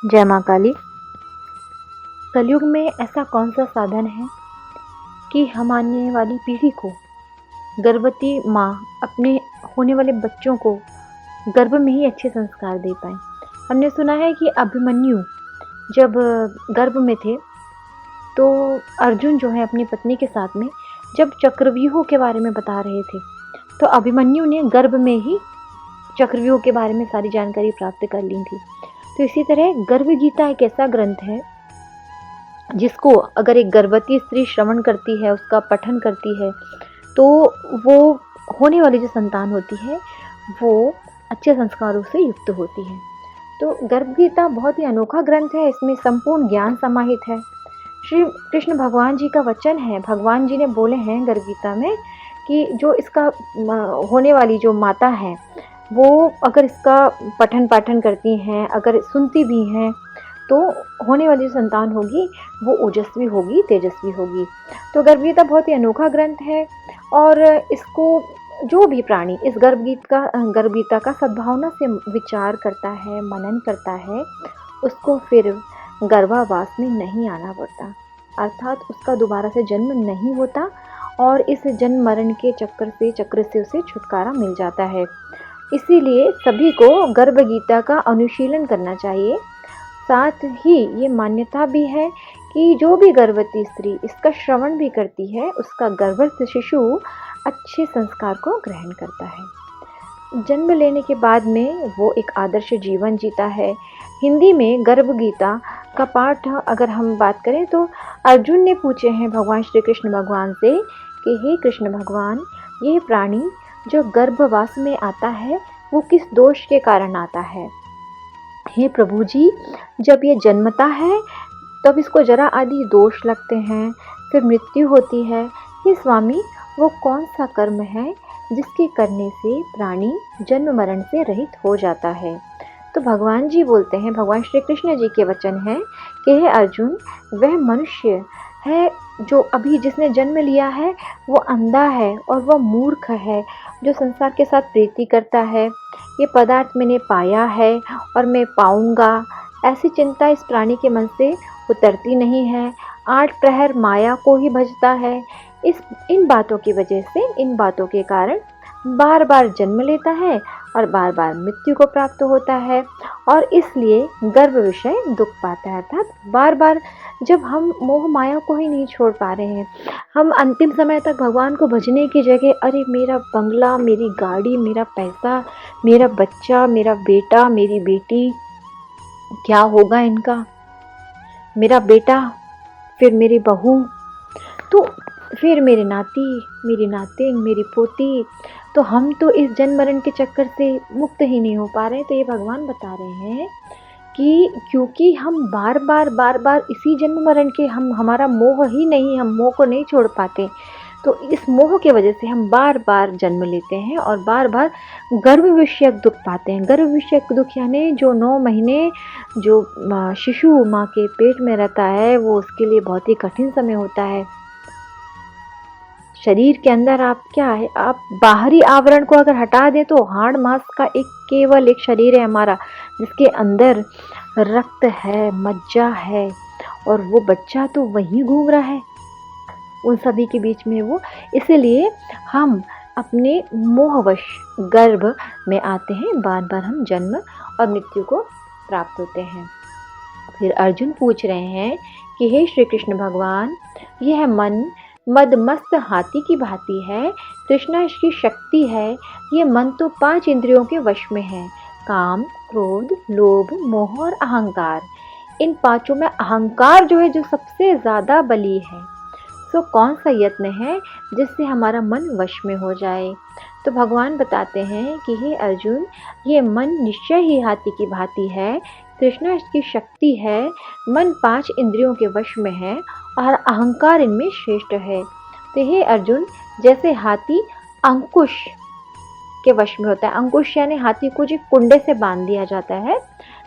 जय माँ काली। कलयुग में ऐसा कौन सा साधन है कि हम आने वाली पीढ़ी को, गर्भवती माँ अपने होने वाले बच्चों को गर्भ में ही अच्छे संस्कार दे पाए। हमने सुना है कि अभिमन्यु जब गर्भ में थे तो अर्जुन जो है अपनी पत्नी के साथ में जब चक्रव्यूह के बारे में बता रहे थे तो अभिमन्यु ने गर्भ में ही चक्रव्यूह के बारे में सारी जानकारी प्राप्त कर ली थी। तो इसी तरह गर्भ गीता एक ऐसा ग्रंथ है जिसको अगर एक गर्भवती स्त्री श्रवण करती है, उसका पठन करती है, तो वो होने वाली जो संतान होती है वो अच्छे संस्कारों से युक्त होती है। तो गर्भ गीता बहुत ही अनोखा ग्रंथ है, इसमें संपूर्ण ज्ञान समाहित है। श्री कृष्ण भगवान जी का वचन है, भगवान जी ने बोले हैं गर्भ गीता में कि जो इसका होने वाली जो माता है वो अगर इसका पठन पाठन करती हैं, अगर सुनती भी हैं, तो होने वाली जो संतान होगी वो ओजस्वी होगी, तेजस्वी होगी। तो गर्भ गीता बहुत ही अनोखा ग्रंथ है और इसको जो भी प्राणी इस गर्भ गीता का सद्भावना से विचार करता है, मनन करता है, उसको फिर गर्भावास में नहीं आना पड़ता, अर्थात उसका दोबारा से जन्म नहीं होता और इस जन्म मरण के चक्र से उसे छुटकारा मिल जाता है। इसीलिए सभी को गर्भ गीता का अनुशीलन करना चाहिए। साथ ही ये मान्यता भी है कि जो भी गर्भवती स्त्री इसका श्रवण भी करती है उसका गर्भस्थ शिशु अच्छे संस्कार को ग्रहण करता है। जन्म लेने के बाद में वो एक आदर्श जीवन जीता है। हिंदी में गर्भ गीता का पाठ अगर हम बात करें तो अर्जुन ने पूछे हैं भगवान श्री कृष्ण भगवान से कि हे कृष्ण भगवान, ये प्राणी जो गर्भवास में आता है वो किस दोष के कारण आता है? हे प्रभु जी, जब ये जन्मता है तब इसको जरा आदि दोष लगते हैं, फिर मृत्यु होती है। हे स्वामी, वो कौन सा कर्म है जिसके करने से प्राणी जन्म मरण से रहित हो जाता है? तो भगवान जी बोलते हैं, भगवान श्री कृष्ण जी के वचन हैं कि हे अर्जुन, वह मनुष्य है जो अभी जिसने जन्म लिया है वो अंधा है और वह मूर्ख है, जो संसार के साथ प्रीति करता है, ये पदार्थ मैंने पाया है और मैं पाऊंगा, ऐसी चिंता इस प्राणी के मन से उतरती नहीं है। 8 प्रहर माया को ही भजता है। इन बातों की वजह से, इन बातों के कारण बार बार जन्म लेता है और बार बार मृत्यु को प्राप्त होता है और इसलिए गर्भ विषय दुख पाता है। अर्थात बार बार जब हम मोह माया को ही नहीं छोड़ पा रहे हैं, हम अंतिम समय तक भगवान को भजने की जगह अरे मेरा बंगला, मेरी गाड़ी, मेरा पैसा, मेरा बच्चा, मेरा बेटा, मेरी बेटी, क्या होगा इनका, मेरा बेटा, फिर मेरी बहू, तो फिर मेरे नाती, मेरी नातिन, मेरी पोती, तो हम तो इस जन्म मरण के चक्कर से मुक्त ही नहीं हो पा रहे। तो ये भगवान बता रहे हैं कि क्योंकि हम बार बार इसी जन्म मरण के हमारा मोह ही नहीं, हम मोह को नहीं छोड़ पाते, तो इस मोह के वजह से हम बार बार जन्म लेते हैं और बार बार गर्भ विषयक दुख पाते हैं। गर्भ विषयक दुख यानी जो 9 महीने जो शिशु माँ के पेट में रहता है वो उसके लिए बहुत ही कठिन समय होता है। शरीर के अंदर आप क्या है, आप बाहरी आवरण को अगर हटा दें तो हाड़ मांस का केवल एक शरीर है हमारा, जिसके अंदर रक्त है, मज्जा है और वो बच्चा तो वहीं घूम रहा है उन सभी के बीच में वो। इसलिए हम अपने मोहवश गर्भ में आते हैं, बार बार हम जन्म और मृत्यु को प्राप्त होते हैं। फिर अर्जुन पूछ रहे हैं कि हे श्री कृष्ण भगवान, यह मन मदमस्त हाथी की भांति है, तृष्णा इसकी शक्ति है, ये मन तो 5 इंद्रियों के वश में है, काम, क्रोध, लोभ, मोह और अहंकार। इन 5 में अहंकार जो है जो सबसे ज़्यादा बली है। तो कौन सा यत्न है जिससे हमारा मन वश में हो जाए? तो भगवान बताते हैं कि हे अर्जुन, ये मन निश्चय ही हाथी की भांति है, तृष्णा इसकी शक्ति है, मन 5 इंद्रियों के वश में है और अहंकार इनमें श्रेष्ठ है। तो हे अर्जुन, जैसे हाथी अंकुश के वश में होता है, अंकुश यानी हाथी को जो कुंडे से बांध दिया जाता है,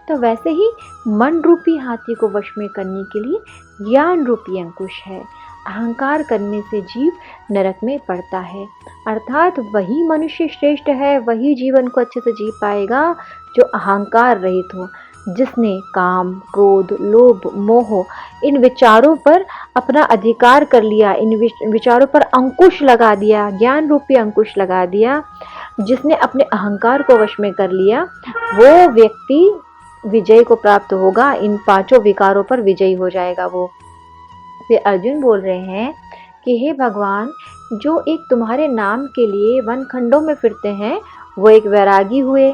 तो वैसे ही मन रूपी हाथी को वश में करने के लिए ज्ञान रूपी अंकुश है। अहंकार करने से जीव नरक में पड़ता है, अर्थात वही मनुष्य श्रेष्ठ है, वही जीवन को अच्छे से जी पाएगा जो अहंकार रहित हो। जिसने काम, क्रोध, लोभ, मोह इन विचारों पर अपना अधिकार कर लिया, इन विचारों पर अंकुश लगा दिया, ज्ञान रूपी अंकुश लगा दिया, जिसने अपने अहंकार को वश में कर लिया, वो व्यक्ति विजय को प्राप्त होगा। इन पांचों विकारों पर विजयी हो जाएगा वो। फिर अर्जुन बोल रहे हैं कि हे भगवान, जो एक तुम्हारे नाम के लिए वन खंडों में फिरते हैं वो एक वैरागी हुए,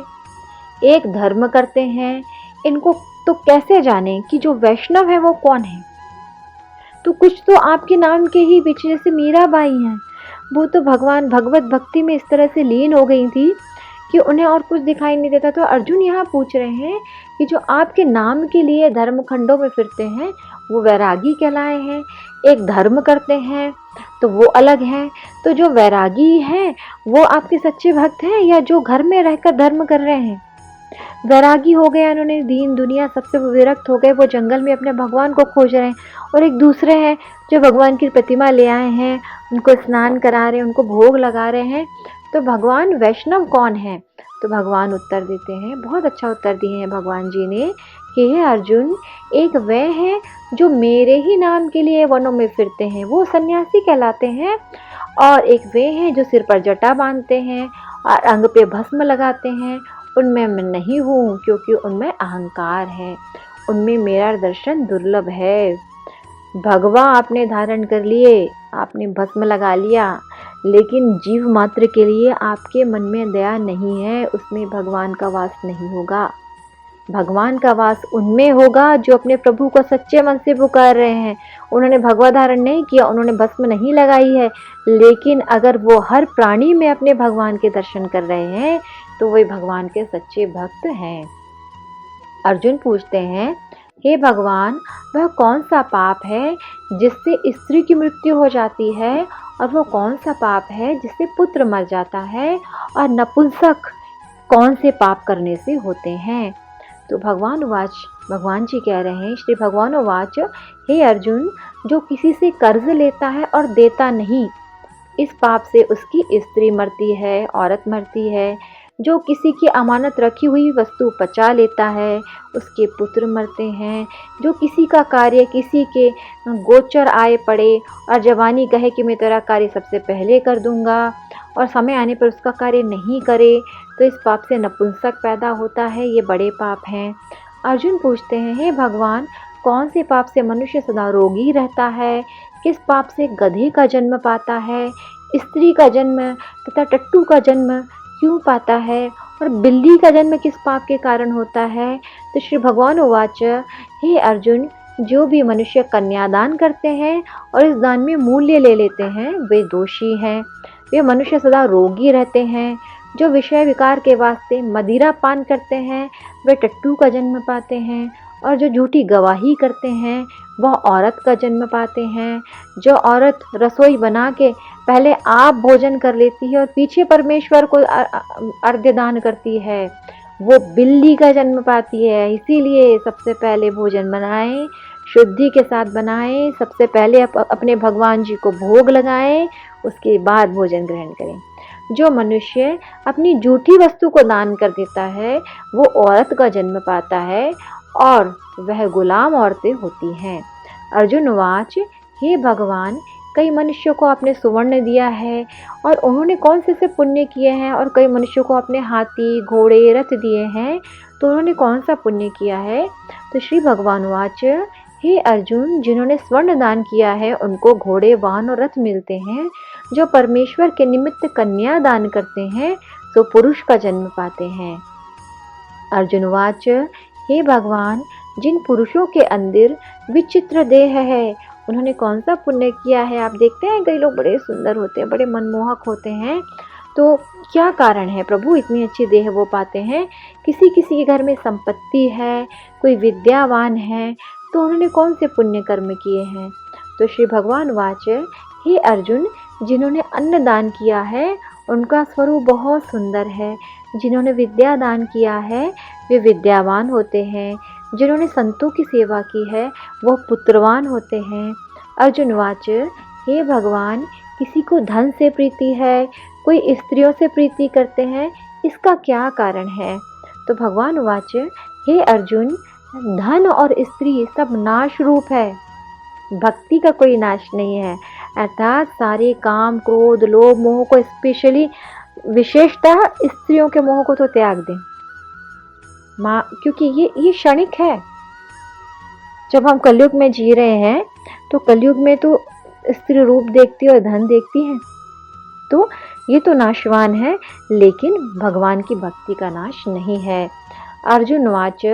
एक धर्म करते हैं, इनको तो कैसे जाने कि जो वैष्णव है वो कौन है। तो कुछ तो आपके नाम के ही पीछे, जैसे मीराबाई हैं, वो तो भगवान भगवत भक्ति में इस तरह से लीन हो गई थी कि उन्हें और कुछ दिखाई नहीं देता। तो अर्जुन यहाँ पूछ रहे हैं कि जो आपके नाम के लिए धर्म खंडों में फिरते हैं वो वैरागी कहलाए हैं, एक धर्म करते हैं तो वो अलग है। तो जो वैरागी हैं वो आपके सच्चे भक्त हैं या जो घर में रहकर धर्म कर रहे हैं? वैरागी हो गए, उन्होंने दीन दुनिया सबसे विरक्त हो गए, वो जंगल में अपने भगवान को खोज रहे हैं। और एक दूसरे हैं जो भगवान की प्रतिमा ले आए हैं, उनको स्नान करा रहे हैं, उनको भोग लगा रहे हैं। तो भगवान वैष्णव कौन है? तो भगवान उत्तर देते हैं, बहुत अच्छा उत्तर दिए हैं भगवान जी ने कि हे अर्जुन, एक वे हैं जो मेरे ही नाम के लिए वनों में फिरते हैं, वो सन्यासी कहलाते हैं। और एक वे हैं जो सिर पर जटा बांधते हैं और अंग पे भस्म लगाते हैं, उनमें मैं नहीं हूँ क्योंकि उनमें अहंकार है, उनमें मेरा दर्शन दुर्लभ है। भगवा आपने धारण कर लिए, आपने भस्म लगा लिया, लेकिन जीव मात्र के लिए आपके मन में दया नहीं है, उसमें भगवान का वास नहीं होगा। भगवान का वास उनमें होगा जो अपने प्रभु को सच्चे मन से पुकार रहे हैं। उन्होंने भगवा धारण नहीं किया, उन्होंने भस्म नहीं लगाई है, लेकिन अगर वो हर प्राणी में अपने भगवान के दर्शन कर रहे हैं तो वे भगवान के सच्चे भक्त हैं। अर्जुन पूछते हैं, हे भगवान, वह कौन सा पाप है जिससे स्त्री की मृत्यु हो जाती है, और वो कौन सा पाप है जिससे पुत्र मर जाता है, और नपुंसक कौन से पाप करने से होते हैं? तो भगवान जी कह रहे हैं, श्री भगवान उवाच, हे अर्जुन, जो किसी से कर्ज लेता है और देता नहीं, इस पाप से उसकी स्त्री मरती है, औरत मरती है। जो किसी की अमानत रखी हुई वस्तु पचा लेता है, उसके पुत्र मरते हैं। जो किसी का कार्य किसी के गोचर आए पड़े और जवानी कहे कि मैं तेरा कार्य सबसे पहले कर दूंगा, और समय आने पर उसका कार्य नहीं करे, तो इस पाप से नपुंसक पैदा होता है, ये बड़े पाप हैं। अर्जुन पूछते हैं, हे भगवान, कौन से पाप से मनुष्य सदा रोगी रहता है? किस पाप से गधे का जन्म पाता है, स्त्री का जन्म तथा टट्टू का जन्म क्यों पाता है, और बिल्ली का जन्म किस पाप के कारण होता है? तो श्री भगवान उवाच, हे अर्जुन, जो भी मनुष्य कन्यादान करते हैं और इस दान में मूल्य ले लेते हैं वे दोषी हैं। वे मनुष्य सदा रोगी रहते हैं। जो विषय विकार के वास्ते मदिरा पान करते हैं वे टट्टू का जन्म पाते हैं, और जो झूठी गवाही करते हैं वह औरत का जन्म पाते हैं। जो औरत रसोई बना के पहले आप भोजन कर लेती है और पीछे परमेश्वर को अर्घ्य दान करती है, वो बिल्ली का जन्म पाती है। इसीलिए सबसे पहले भोजन बनाएं, शुद्धि के साथ बनाएं, सबसे पहले अपने भगवान जी को भोग लगाएं, उसके बाद भोजन ग्रहण करें। जो मनुष्य अपनी झूठी वस्तु को दान कर देता है वो औरत का जन्म पाता है, और वह गुलाम औरतें होती हैं। अर्जुन वाच, हे भगवान, कई मनुष्यों को आपने सुवर्ण दिया है और उन्होंने कौन से पुण्य किए हैं, और कई मनुष्यों को आपने हाथी, घोड़े, रथ दिए हैं, तो उन्होंने कौन सा पुण्य किया है? तो श्री भगवान वाच, हे अर्जुन, जिन्होंने स्वर्ण दान किया है उनको घोड़े, वाहन और रथ मिलते हैं। जो परमेश्वर के निमित्त कन्या दान करते हैं तो पुरुष का जन्म पाते हैं। अर्जुन वाच, हे भगवान, जिन पुरुषों के अंदर विचित्र देह है उन्होंने कौन सा पुण्य किया है? आप देखते हैं कई लोग बड़े सुंदर होते हैं, बड़े मनमोहक होते हैं, तो क्या कारण है प्रभु इतनी अच्छी देह वो पाते हैं? किसी किसी के घर में संपत्ति है, कोई विद्यावान है, तो उन्होंने कौन से पुण्य कर्म किए हैं? तो श्री भगवान वाच, हे अर्जुन, जिन्होंने अन्न दान किया है उनका स्वरूप बहुत सुंदर है। जिन्होंने विद्या दान किया है वे विद्यावान होते हैं। जिन्होंने संतों की सेवा की है वह पुत्रवान होते हैं। अर्जुन वाच, हे भगवान, किसी को धन से प्रीति है, कोई स्त्रियों से प्रीति करते हैं, इसका क्या कारण है? तो भगवान वाच, हे अर्जुन, धन और स्त्री सब नाश रूप है, भक्ति का कोई नाश नहीं है। अर्थात सारे काम, क्रोध, लोभ, मोह को, स्पेशली विशेषतः स्त्रियों के मोह को तो त्याग दें माँ, क्योंकि ये क्षणिक है। जब हम कलयुग में जी रहे हैं तो कलयुग में तो स्त्री रूप देखती है और धन देखती है, तो ये तो नाशवान है, लेकिन भगवान की भक्ति का नाश नहीं है। अर्जुन वाच,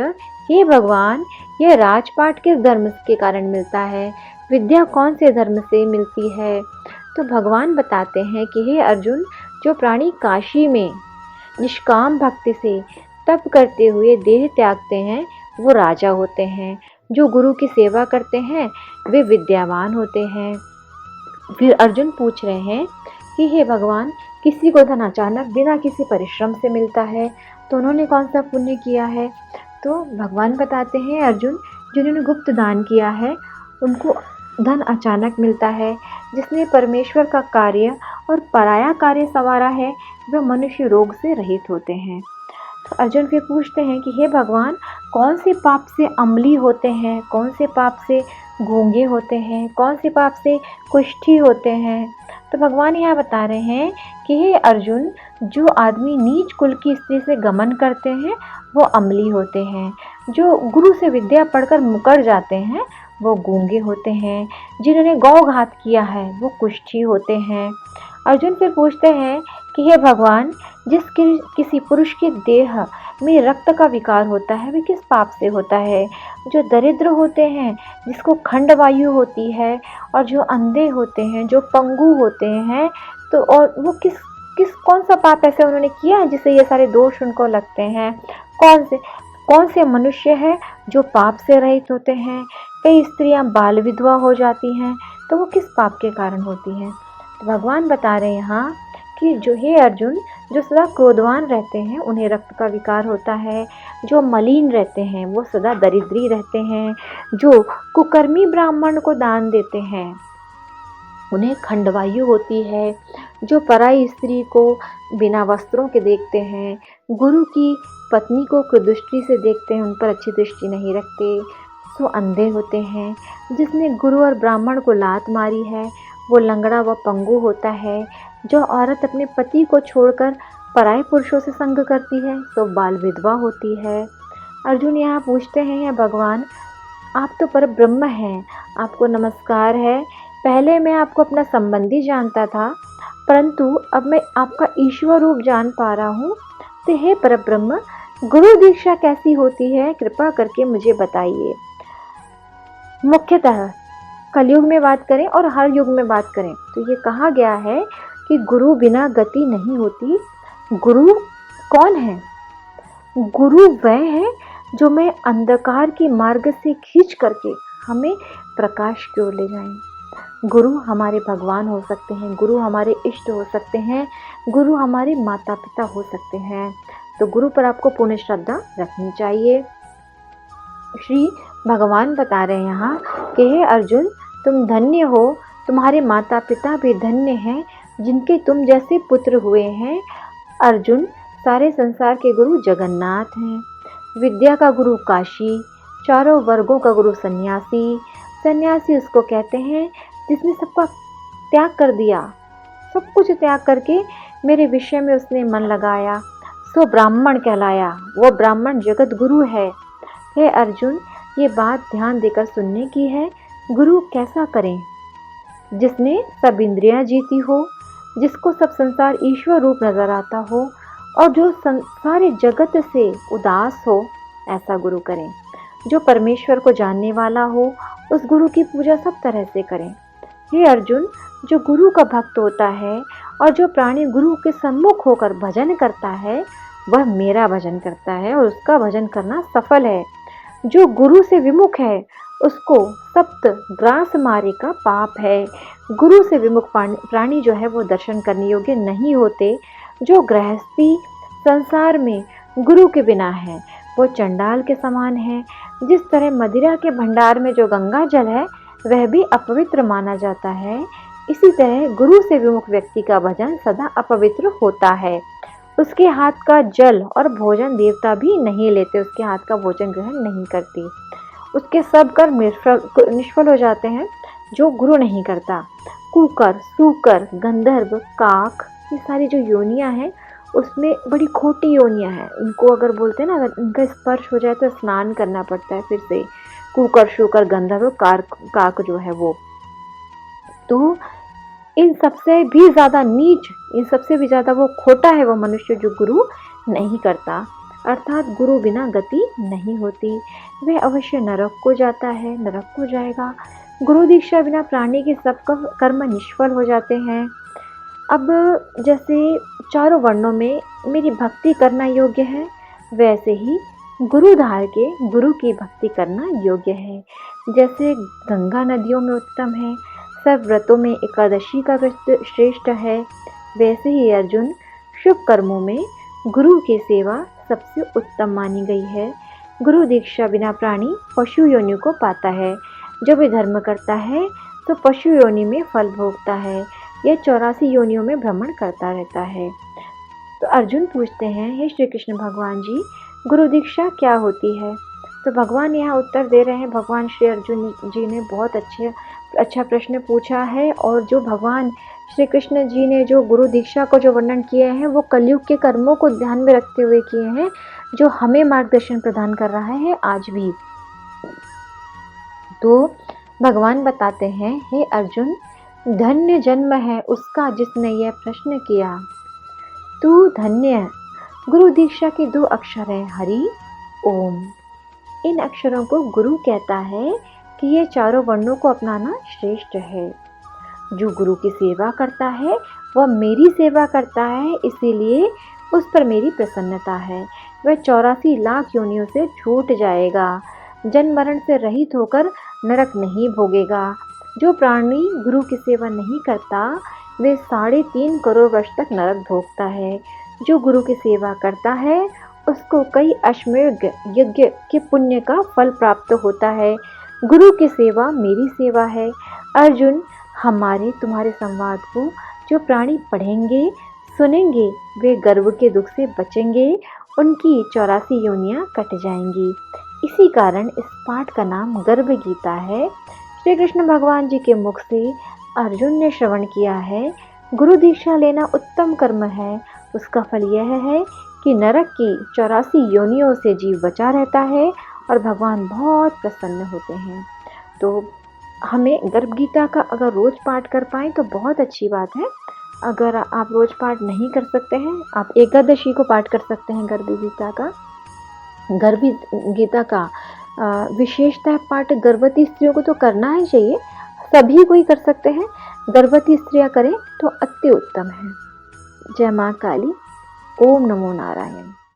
हे भगवान, यह राजपाट किस धर्म के कारण मिलता है, विद्या कौन से धर्म से मिलती है? तो भगवान बताते हैं कि हे अर्जुन, जो प्राणी काशी में निष्काम भक्ति से तप करते हुए देह त्यागते हैं वो राजा होते हैं। जो गुरु की सेवा करते हैं वे विद्यावान होते हैं। फिर अर्जुन पूछ रहे हैं कि हे भगवान, किसी को धन अचानक बिना किसी परिश्रम से मिलता है तो उन्होंने कौन सा पुण्य किया है? तो भगवान बताते हैं अर्जुन, जिन्होंने गुप्त दान किया है उनको धन अचानक मिलता है। जिसने परमेश्वर का कार्य और पराया कार्य संवारा है वह मनुष्य रोग से रहित होते हैं। तो अर्जुन फिर पूछते हैं कि हे भगवान, कौन से पाप से अम्ली होते हैं, कौन से पाप से गूंगे होते हैं, कौन से पाप से कुष्ठी होते हैं? तो भगवान यहाँ बता रहे हैं कि हे अर्जुन, जो आदमी नीच कुल की स्त्री से गमन करते हैं वो अम्ली होते हैं। जो गुरु से विद्या पढ़कर मुकर जाते हैं वो गूंगे होते हैं। जिन्होंने गौघात किया है वो कुष्ठी होते हैं। अर्जुन फिर पूछते हैं कि हे भगवान, किसी पुरुष के देह में रक्त का विकार होता है वे किस पाप से होता है? जो दरिद्र होते हैं, जिसको खंड वायु होती है, और जो अंधे होते हैं, जो पंगु होते हैं, तो और वो कौन सा पाप ऐसे उन्होंने किया है जिससे ये सारे दोष उनको लगते हैं? कौन से मनुष्य है जो पाप से रहित होते हैं? कई स्त्रियां बाल विधवा हो जाती हैं तो वो किस पाप के कारण होती हैं? तो भगवान बता रहे हैं यहाँ कि जो हे अर्जुन, जो सदा क्रोधवान रहते हैं उन्हें रक्त का विकार होता है। जो मलिन रहते हैं वो सदा दरिद्री रहते हैं। जो कुकर्मी ब्राह्मण को दान देते हैं उन्हें खंडवायु होती है। जो पराई स्त्री को बिना वस्त्रों के देखते हैं, गुरु की पत्नी को कुदृष्टि से देखते हैं, उन पर अच्छी दृष्टि नहीं रखते, सो अंधे होते हैं। जिसने गुरु और ब्राह्मण को लात मारी है वो लंगड़ा व पंगु होता है। जो औरत अपने पति को छोड़कर पराये पुरुषों से संग करती है तो बाल विधवा होती है। अर्जुन यहाँ पूछते हैं, भगवान, आप तो पर ब्रह्म हैं, आपको नमस्कार है। पहले मैं आपको अपना संबंधी जानता था, परंतु अब मैं आपका ईश्वर रूप जान पा रहा हूँ। तो हे परब्रह्म, गुरु दीक्षा कैसी होती है, कृपा करके मुझे बताइए। मुख्यतः कलयुग में बात करें और हर युग में बात करें तो ये कहा गया है कि गुरु बिना गति नहीं होती। गुरु कौन है? गुरु वह है जो मैं अंधकार के मार्ग से खींच करके हमें प्रकाश की ओर ले जाएं। गुरु हमारे भगवान हो सकते हैं, गुरु हमारे इष्ट हो सकते हैं, गुरु हमारे माता पिता हो सकते हैं। तो गुरु पर आपको पूर्ण श्रद्धा रखनी चाहिए। श्री भगवान बता रहे हैं यहाँ कि हे अर्जुन, तुम धन्य हो, तुम्हारे माता पिता भी धन्य हैं जिनके तुम जैसे पुत्र हुए हैं। अर्जुन, सारे संसार के गुरु जगन्नाथ हैं। विद्या का गुरु काशी, चारों वर्गों का गुरु सन्यासी। सन्यासी उसको कहते हैं जिसने सबका त्याग कर दिया, सब कुछ त्याग करके मेरे विषय में उसने मन लगाया, सो ब्राह्मण कहलाया। वो ब्राह्मण जगत गुरु है। हे अर्जुन, ये बात ध्यान देकर सुनने की है। गुरु कैसा करें? जिसने सब इंद्रियां जीती हो, जिसको सब संसार ईश्वर रूप नजर आता हो और जो सारे जगत से उदास हो, ऐसा गुरु करें। जो परमेश्वर को जानने वाला हो उस गुरु की पूजा सब तरह से करें। हे अर्जुन, जो गुरु का भक्त होता है और जो प्राणी गुरु के सम्मुख होकर भजन करता है वह मेरा भजन करता है और उसका भजन करना सफल है। जो गुरु से विमुख है उसको सप्त ग्रास मारे का पाप है। गुरु से विमुख प्राणी जो है वो दर्शन करने योग्य नहीं होते। जो गृहस्थी संसार में गुरु के बिना है वो चंडाल के समान है। जिस तरह मदिरा के भंडार में जो गंगा जल है वह भी अपवित्र माना जाता है, इसी तरह गुरु से विमुख व्यक्ति का भजन सदा अपवित्र होता है। उसके हाथ का जल और भोजन देवता भी नहीं लेते, उसके हाथ का भोजन ग्रहण नहीं करती। उसके सब कर्म निष्फल हो जाते हैं जो गुरु नहीं करता। कुकर, सूकर, गंधर्व, काक, ये सारी जो योनियां हैं उसमें बड़ी खोटी योनियां हैं। इनको अगर बोलते हैं ना, अगर इनका स्पर्श हो जाए तो स्नान करना पड़ता है फिर से। कुकर, शुकर, गंधर्व, काक जो है वो, तो इन सबसे भी ज्यादा नीच, इन सबसे भी ज्यादा वो खोटा है वो मनुष्य जो गुरु नहीं करता, अर्थात गुरु बिना गति नहीं होती। वह अवश्य नरक को जाता है, नरक को जाएगा। गुरु दीक्षा बिना प्राणी के सब कर्म निष्फल हो जाते हैं। अब जैसे चारों वर्णों में मेरी भक्ति करना योग्य है, वैसे ही गुरुधार के गुरु की भक्ति करना योग्य है। जैसे गंगा नदियों में उत्तम है, सब व्रतों में एकादशी का व्रत श्रेष्ठ है, वैसे ही अर्जुन शुभ कर्मों में गुरु की सेवा सबसे उत्तम मानी गई है। गुरु दीक्षा बिना प्राणी पशु योनि को पाता है। जो भी धर्म करता है तो पशु योनि में फल भोगता है, यह 84 योनियों में भ्रमण करता रहता है। तो अर्जुन पूछते हैं, हे श्री कृष्ण भगवान जी, गुरु दीक्षा क्या होती है? तो भगवान यहाँ उत्तर दे रहे हैं। भगवान श्री अर्जुन जी ने बहुत अच्छा प्रश्न पूछा है, और जो भगवान श्री कृष्ण जी ने जो गुरु दीक्षा को जो वर्णन किए हैं वो कलयुग के कर्मों को ध्यान में रखते हुए किए हैं, जो हमें मार्गदर्शन प्रदान कर रहा है आज भी। तो भगवान बताते हैं, हे अर्जुन, धन्य जन्म है उसका जिसने यह प्रश्न किया, तू धन्य। गुरु दीक्षा के 2 अक्षर हैं, हरि, ओम। इन अक्षरों को गुरु कहता है कि ये चारों वर्णों को अपनाना श्रेष्ठ है। जो गुरु की सेवा करता है वह मेरी सेवा करता है, इसीलिए उस पर मेरी प्रसन्नता है। वह 84 लाख योनियों से छूट जाएगा, जन्म मरण से रहित होकर नरक नहीं भोगेगा। जो प्राणी गुरु की सेवा नहीं करता वे 3.5 करोड़ वर्ष तक नरक भोगता है। जो गुरु की सेवा करता है उसको कई अश्वमेध यज्ञ के पुण्य का फल प्राप्त होता है। गुरु की सेवा मेरी सेवा है। अर्जुन, हमारे तुम्हारे संवाद को जो प्राणी पढ़ेंगे सुनेंगे वे गर्व के दुख से बचेंगे, उनकी 84 योनियां कट जाएंगी। इसी कारण इस पाठ का नाम गर्भ गीता है। श्री कृष्ण भगवान जी के मुख से अर्जुन ने श्रवण किया है, गुरु दीक्षा लेना उत्तम कर्म है। उसका फल यह है कि नरक की 84 योनियों से जीव बचा रहता है और भगवान बहुत प्रसन्न होते हैं। तो हमें गर्भ गीता का अगर रोज पाठ कर पाएँ तो बहुत अच्छी बात है। अगर आप रोज पाठ नहीं कर सकते हैं, आप एकादशी को पाठ कर सकते हैं गर्भ गीता का। गर्भ गीता का विशेषतः पाठ गर्भवती स्त्रियों को तो करना ही चाहिए, सभी कोई कर सकते हैं, गर्भवती स्त्रियां करें तो अति उत्तम है। जय माँ काली। ओम नमो नारायण।